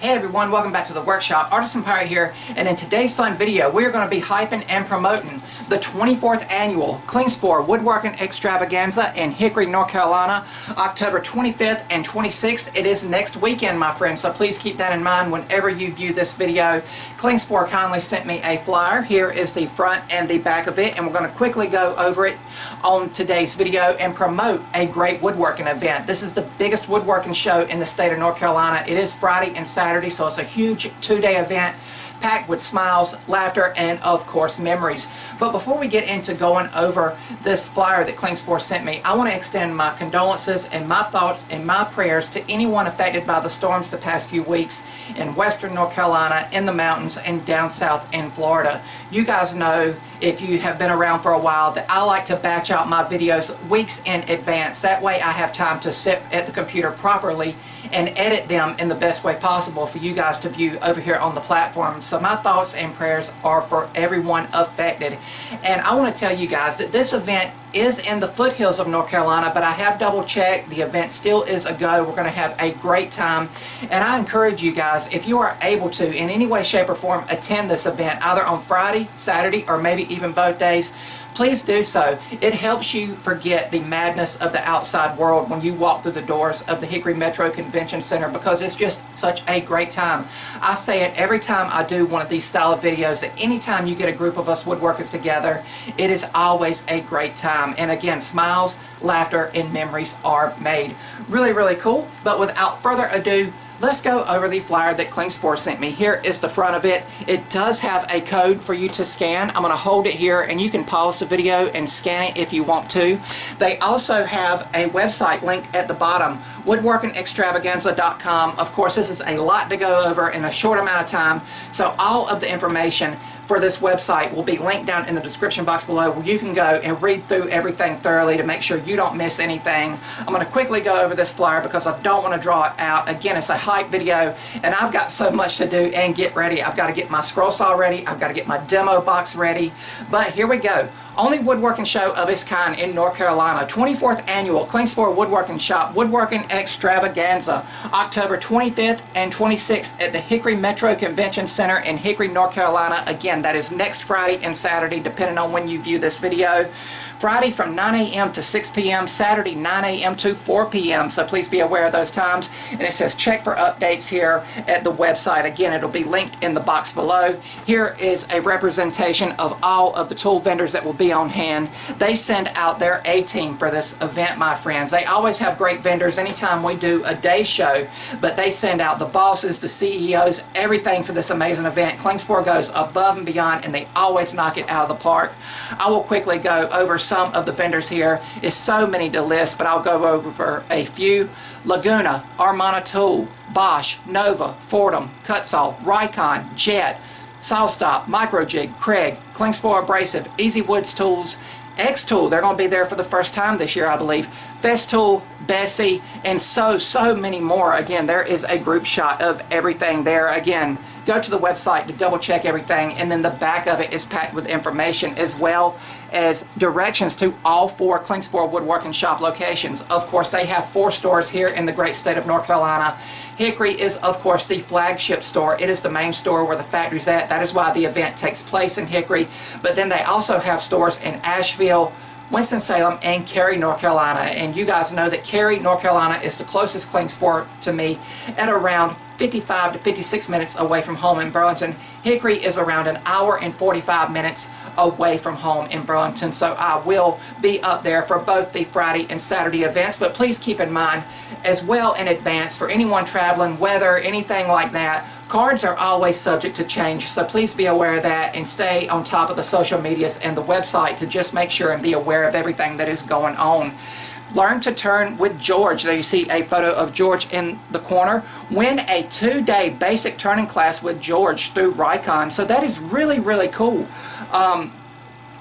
Hey everyone, welcome back to the workshop. Artisan Pirate here, and in today's fun video we're going to be hyping and promoting the 24th annual Klingspor Woodworking Extravaganza in Hickory, North Carolina, October 25th and 26th. It is next weekend, my friends, so please keep that in mind whenever you view this video. Klingspor kindly sent me a flyer. Here is the front and the back of it, and we're going to quickly go over it on today's video and promote a great woodworking event. This is the biggest woodworking show in the state of North Carolina. It is Friday and Saturday, so it's a huge two-day event packed with smiles, laughter, and of course memories. But before we get into going over this flyer that Klingspor sent me, I want to extend my condolences and my thoughts and my prayers to anyone affected by the storms the past few weeks in western North Carolina, in the mountains, and down south in Florida. You guys know, if you have been around for a while, that I like to batch out my videos weeks in advance. That way I have time to sit at the computer properly and edit them in the best way possible for you guys to view over here on the platform. So my thoughts and prayers are for everyone affected. And I want to tell you guys that this event is in the foothills of North Carolina, but I have double checked. The event still is a go. We're going to have a great time, and I encourage you guys, if you are able to in any way, shape, or form attend this event, either on Friday, Saturday, or maybe even both days, please do so. It helps you forget the madness of the outside world when you walk through the doors of the Hickory Metro Convention Center, because it's just such a great time. I say it every time I do one of these style of videos, that anytime you get a group of us woodworkers together, it is always a great time. And again, smiles, laughter, and memories are made. Really, really cool. But without further ado, let's go over the flyer that Klingspor sent me. Here is the front of it. It does have a code for you to scan. I'm going to hold it here, and you can pause the video and scan it if you want to. They also have a website link at the bottom, woodworkingextravaganza.com. Of course, this is a lot to go over in a short amount of time, so all of the information for this website will be linked down in the description box below, where you can go and read through everything thoroughly to make sure you don't miss anything. I'm going to quickly go over this flyer because I don't want to draw it out. Again, it's a hype video, and I've got so much to do and get ready. I've got to get my scroll saw ready. I've got to get my demo box ready. But here we go. Only woodworking show of its kind in North Carolina. 24th annual Klingspor Woodworking Shop Woodworking Extravaganza, October 25th and 26th at the Hickory Metro Convention Center in Hickory, North Carolina. Again, that is next Friday and Saturday, depending on when you view this video. Friday from 9 a.m. to 6 p.m., Saturday 9 a.m. to 4 p.m. So please be aware of those times. And it says check for updates here at the website. Again, it'll be linked in the box below. Here is a representation of all of the tool vendors that will be on hand. They send out their A-team for this event, my friends. They always have great vendors anytime we do a day show, but they send out the bosses, the CEOs, everything for this amazing event. Klingspor goes above and beyond, and they always knock it out of the park. I will quickly go over some of the vendors here. It's so many to list, but I'll go over a few. Laguna, Armana Tool, Bosch, Nova, Fordham, Kutzall, Rycon, Jet, Sawstop, Microjig, Craig, Klingspor Abrasive, Easy Woods Tools, X-Tool, they're going to be there for the first time this year, I believe, Festool, Bessie, and so many more. Again, there is a group shot of everything there. Again, go to the website to double check everything, and then the back of it is packed with information as well as directions to all 4 Klingspor Woodworking Shop locations. Of course, they have 4 stores here in the great state of North Carolina. Hickory is, of course, the flagship store. It is the main store where the factory's at. That is why the event takes place in Hickory. But then they also have stores in Asheville, Winston-Salem, and Cary, North Carolina. And you guys know that Cary, North Carolina is the closest Klingspor to me, at around 55 to 56 minutes away from home in Burlington. Hickory is around an hour and 45 minutes away from home in Burlington. So I will be up there for both the Friday and Saturday events, but please keep in mind as well in advance, for anyone traveling, weather, anything like that, cards are always subject to change, so please be aware of that and stay on top of the social medias and the website to just make sure and be aware of everything that is going on. Learn to turn with George. There you see a photo of George in the corner. Win a 2-day basic turning class with George through Rycon. So that is really, really cool.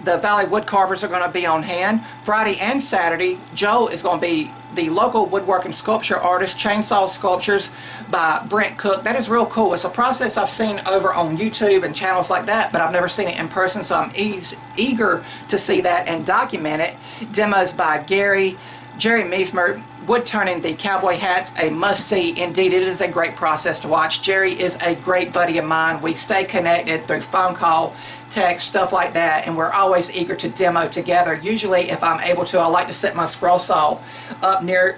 The Valley Wood Carvers are going to be on hand. Friday and Saturday, Joe is going to be the local woodworking sculpture artist, Chainsaw Sculptures by Brent Cook. That is real cool. It's a process I've seen over on YouTube and channels like that, but I've never seen it in person, so I'm eager to see that and document it. Demos by Jerry Meismer, wood turning the cowboy hats a must-see. Indeed, it is a great process to watch. Jerry is a great buddy of mine. We stay connected through phone call, text, stuff like that, and we're always eager to demo together. Usually, if I'm able to, I like to set my scroll saw up near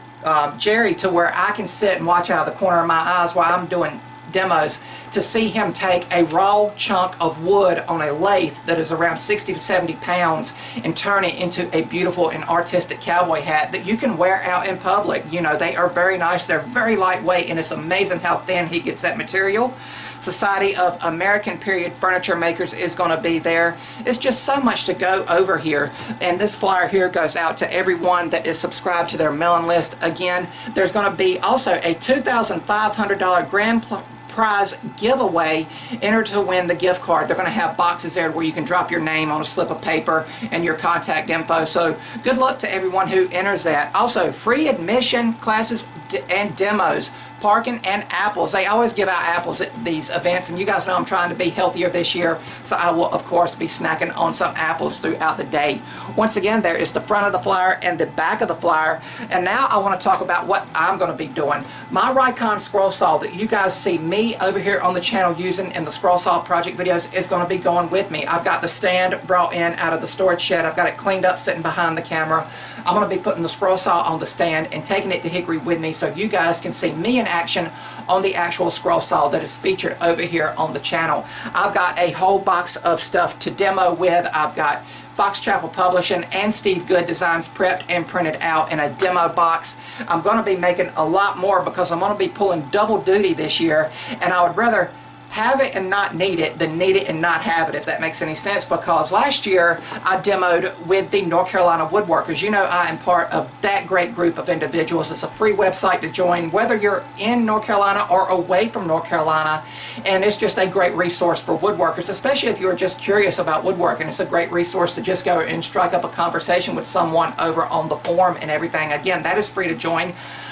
Jerry to where I can sit and watch out of the corner of my eyes while I'm doing demos, to see him take a raw chunk of wood on a lathe that is around 60 to 70 pounds and turn it into a beautiful and artistic cowboy hat that you can wear out in public. You know, they are very nice, they're very lightweight, and it's amazing how thin he gets that material. Society of American Period Furniture Makers is going to be there. It's just so much to go over here, and this flyer here goes out to everyone that is subscribed to their mailing list. Again, there's going to be also a $2,500 grand prize giveaway. Enter to win the gift card. They're going to have boxes there where you can drop your name on a slip of paper and your contact info. So good luck to everyone who enters that. Also, free admission classes and demos. Parking and apples. They always give out apples at these events, and you guys know I'm trying to be healthier this year, so I will of course be snacking on some apples throughout the day. Once again, there is the front of the flyer and the back of the flyer, and now I want to talk about what I'm going to be doing. My Rikon scroll saw that you guys see me over here on the channel using in the scroll saw project videos is going to be going with me. I've got the stand brought in out of the storage shed. I've got it cleaned up sitting behind the camera. I'm going to be putting the scroll saw on the stand and taking it to Hickory with me so you guys can see me in action on the actual scroll saw that is featured over here on the channel. I've got a whole box of stuff to demo with. I've got Fox Chapel Publishing and Steve Good designs prepped and printed out in a demo box. I'm going to be making a lot more because I'm going to be pulling double duty this year, and I would rather have it and not need it than need it and not have it, if that makes any sense, because last year I demoed with the North Carolina Woodworkers. You know, I am part of that great group of individuals. It's a free website to join whether you're in North Carolina or away from North Carolina, and it's just a great resource for woodworkers, especially if you're just curious about woodworking. It's a great resource to just go and strike up a conversation with someone over on the forum and everything. Again, that is free to join.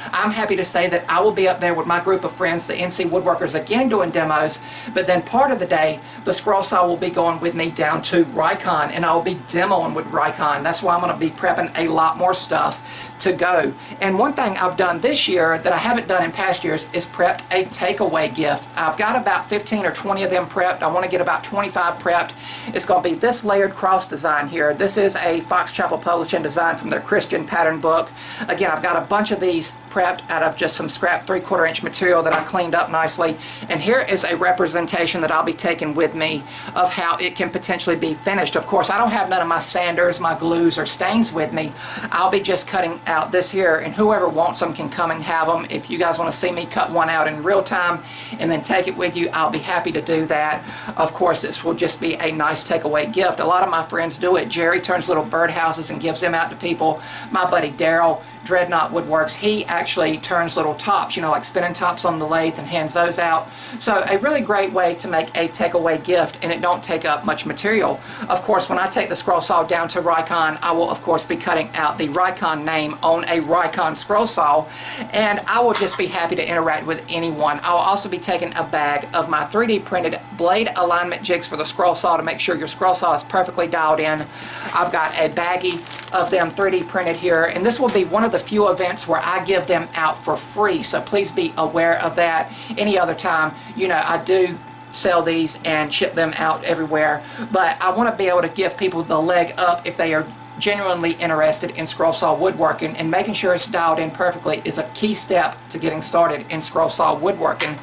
I'm happy to say that I will be up there with my group of friends, the NC Woodworkers, again doing demos, but then part of the day, the scroll saw will be going with me down to Rikon, and I will be demoing with Rikon. That's why I'm going to be prepping a lot more stuff to go. And one thing I've done this year that I haven't done in past years is prepped a takeaway gift. I've got about 15 or 20 of them prepped. I want to get about 25 prepped. It's going to be this layered cross design here. This is a Fox Chapel Publishing design from their Christian pattern book. Again, I've got a bunch of these prepped out of just some scrap 3/4 inch material that I cleaned up nicely. And here is a representation that I'll be taking with me of how it can potentially be finished. Of course, I don't have none of my sanders, my glues, or stains with me. I'll be just cutting out this here, and whoever wants them can come and have them. If you guys want to see me cut one out in real time and then take it with you, I'll be happy to do that. Of course, this will just be a nice takeaway gift. A lot of my friends do it. Jerry turns little birdhouses and gives them out to people. My buddy Daryl, Dreadnought Woodworks, he actually turns little tops, you know, like spinning tops on the lathe, and hands those out. So a really great way to make a takeaway gift, and it don't take up much material. Of course, when I take the scroll saw down to Rikon, I will of course be cutting out the Rikon name on a Rikon scroll saw, and I will just be happy to interact with anyone. I will also be taking a bag of my 3D printed blade alignment jigs for the scroll saw to make sure your scroll saw is perfectly dialed in. I've got a baggie of them 3D printed here, and this will be one of the few events where I give them out for free, so please be aware of that. Any other time, you know, I do sell these and ship them out everywhere, but I want to be able to give people the leg up if they are genuinely interested in scroll saw woodworking, and making sure it's dialed in perfectly is a key step to getting started in scroll saw woodworking.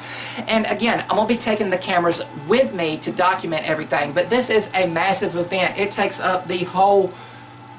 And again, I'm going to be taking the cameras with me to document everything, but this is a massive event. It takes up the whole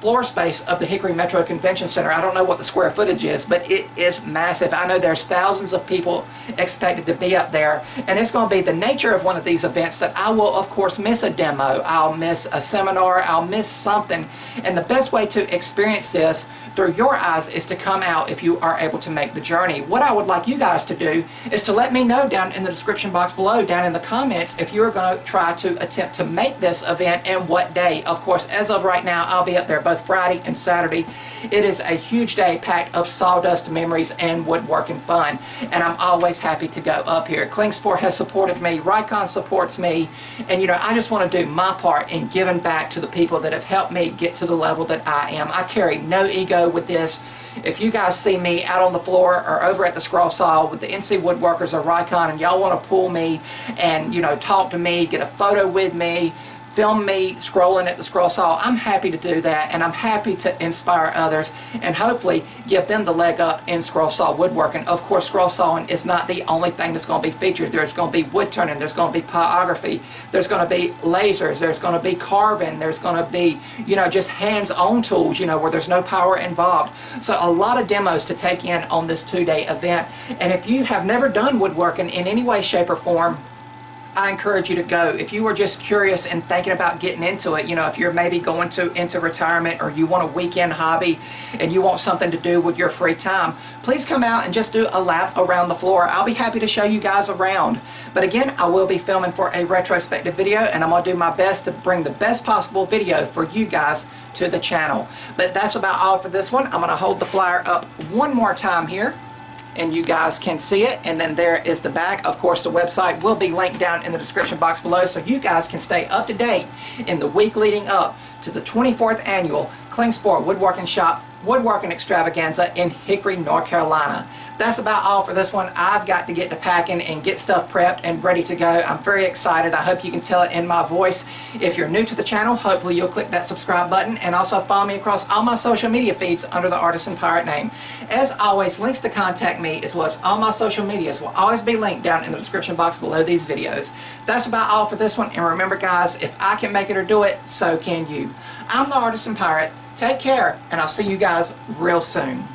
floor space of the Hickory Metro Convention Center. I don't know what the square footage is, but it is massive. I know there's thousands of people expected to be up there, and it's going to be the nature of one of these events that I will of course miss a demo, I'll miss a seminar, I'll miss something, and the best way to experience this through your eyes is to come out if you are able to make the journey. What I would like you guys to do is to let me know down in the description box below, down in the comments, if you're going to try to attempt to make this event and what day. Of course, as of right now, I'll be up there both both Friday and Saturday. It is a huge day packed of sawdust memories and woodworking fun, and I'm always happy to go up here. Klingspor has supported me, Rycon supports me, and you know, I just want to do my part in giving back to the people that have helped me get to the level that I am. I carry no ego with this. If you guys see me out on the floor or over at the scroll saw with the NC Woodworkers or Rycon and y'all want to pull me and, you know, talk to me, get a photo with me, film me scrolling at the scroll saw, I'm happy to do that, and I'm happy to inspire others and hopefully give them the leg up in scroll saw woodworking. Of course, scroll sawing is not the only thing that's going to be featured. There's going to be wood turning, there's going to be pyrography, there's going to be lasers, there's going to be carving, there's going to be, you know, just hands-on tools, you know, where there's no power involved. So a lot of demos to take in on this 2-day event. And if you have never done woodworking in any way, shape, or form, I encourage you to go. If you are just curious and thinking about getting into it, you know, if you're maybe going into retirement or you want a weekend hobby and you want something to do with your free time, please come out and just do a lap around the floor. I'll be happy to show you guys around. But again, I will be filming for a retrospective video, and I'm going to do my best to bring the best possible video for you guys to the channel. But that's about all for this one. I'm going to hold the flyer up one more time here, and you guys can see it, and then there is the back. Of course, the website will be linked down in the description box below, so you guys can stay up to date in the week leading up to the 24th annual Klingspor Woodworking Extravaganza in Hickory, North Carolina. That's about all for this one. I've got to get to packing and get stuff prepped and ready to go. I'm very excited. I hope you can tell it in my voice. If you're new to the channel, hopefully you'll click that subscribe button and also follow me across all my social media feeds under the Artisan Pirate name. As always, links to contact me as well as all my social medias will always be linked down in the description box below these videos. That's about all for this one, and remember guys, if I can make it or do it, so can you. I'm the Artisan Pirate. Take care, and I'll see you guys real soon.